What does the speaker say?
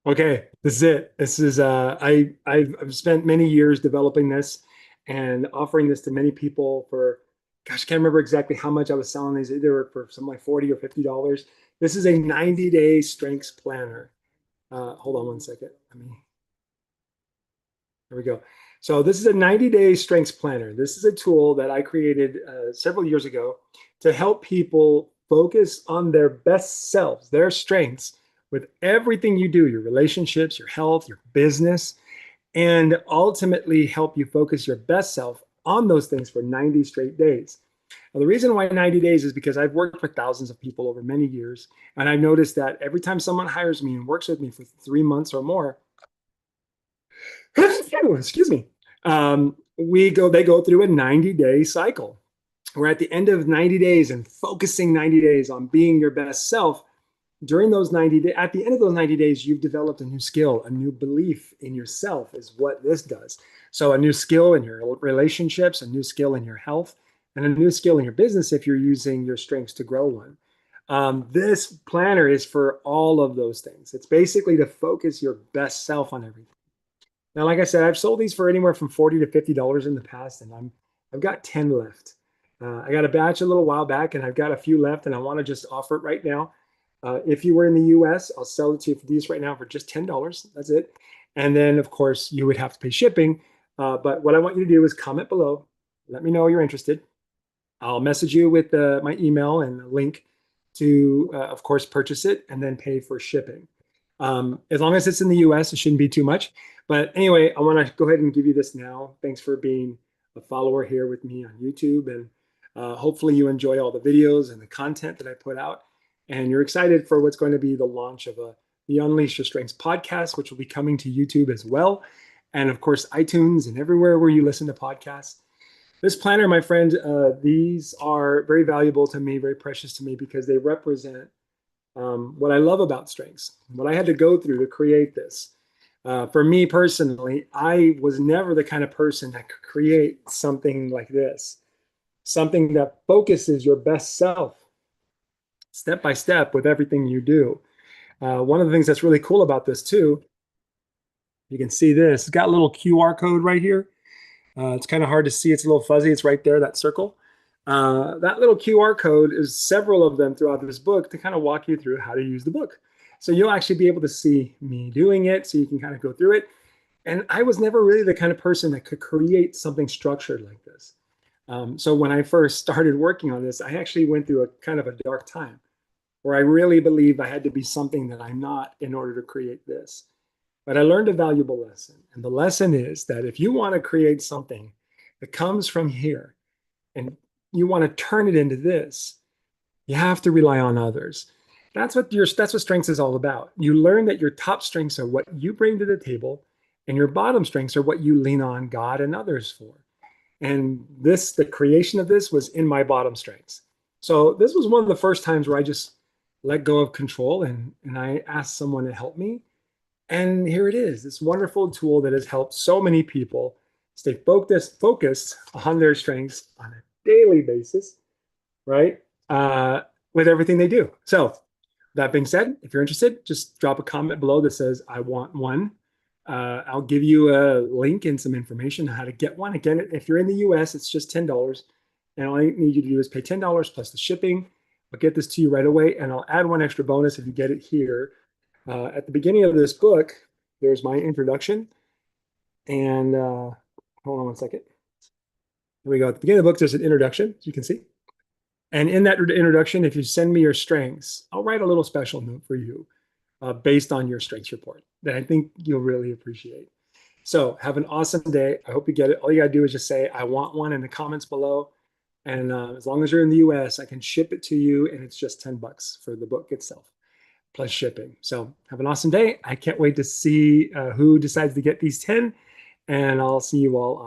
Okay, this is it. This is I've spent many years developing this and offering this to many people for, gosh, I can't remember exactly how much I was selling these, either for something like 40 or $50. This is a 90-day strengths planner. Hold on one second. There we go. So this is a 90-day strengths planner. This is a tool that I created several years ago to help people focus on their best selves, their strengths, with everything you do, your relationships, your health, your business, and ultimately help you focus your best self on those things for 90 straight days. Now, the reason why 90 days is because I've worked with thousands of people over many years, and I've noticed that every time someone hires me and works with me for 3 months or more, excuse me, they go through a 90-day cycle. We're at the end of 90 days and focusing 90 days on being your best self. During those 90 days, at the end of those 90 days, you've developed a new skill, a new belief in yourself is what this does. So a new skill in your relationships, a new skill in your health, and a new skill in your business if you're using your strengths to grow one. This planner is for all of those things. It's basically to focus your best self on everything. Now, like I said, I've sold these for anywhere from $40 to $50 in the past, and I've got 10 left. I got a batch a little while back, and I've got a few left, and I want to just offer it right now. If you were in the US, I'll sell it to you for these right now for just $10. That's it. And then, of course, you would have to pay shipping. But what I want you to do is comment below. Let me know you're interested. I'll message you with my email and a link to, of course, purchase it and then pay for shipping. As long as it's in the US, it shouldn't be too much. But anyway, I want to go ahead and give you this now. Thanks for being a follower here with me on YouTube. And hopefully you enjoy all the videos and the content that I put out. And you're excited for what's going to be the launch of the Unleash Your Strengths podcast, which will be coming to YouTube as well. And of course, iTunes and everywhere where you listen to podcasts. This planner, my friend, these are very valuable to me, very precious to me because they represent what I love about strengths, what I had to go through to create this. For me personally, I was never the kind of person that could create something like this, something that focuses your best self step by step with everything you do. One of the things that's really cool about this too, you can see this, it's got a little QR code right here. It's kind of hard to see. It's a little fuzzy. It's right there, that circle. That little QR code is several of them throughout this book to kind of walk you through how to use the book. So you'll actually be able to see me doing it so you can kind of go through it. And I was never really the kind of person that could create something structured like this. So when I first started working on this, I actually went through a kind of a dark time where I really believed I had to be something that I'm not in order to create this. But I learned a valuable lesson. And the lesson is that if you want to create something that comes from here and you want to turn it into this, you have to rely on others. That's what strengths is all about. You learn that your top strengths are what you bring to the table, and your bottom strengths are what you lean on God and others for. And the creation of this was in my bottom strengths. So this was one of the first times where I just let go of control and I asked someone to help me. And here it is, this wonderful tool that has helped so many people stay focused on their strengths on a daily basis, right? With everything they do. So that being said, if you're interested, just drop a comment below that says, I want one. I'll give you a link and some information on how to get one. Again, if you're in the US, it's just $10. And all I need you to do is pay $10 plus the shipping. I'll get this to you right away. And I'll add one extra bonus if you get it here. At the beginning of this book, there's my introduction. And hold on one second. Here we go. At the beginning of the book, there's an introduction, as you can see. And in that introduction, if you send me your strengths, I'll write a little special note for you based on your strengths report that I think you'll really appreciate. So have an awesome day. I hope you get it. All you got to do is just say, I want one in the comments below. And as long as you're in the US, I can ship it to you. And it's just $10 for the book itself, plus shipping. So have an awesome day. I can't wait to see who decides to get these 10. And I'll see you all on.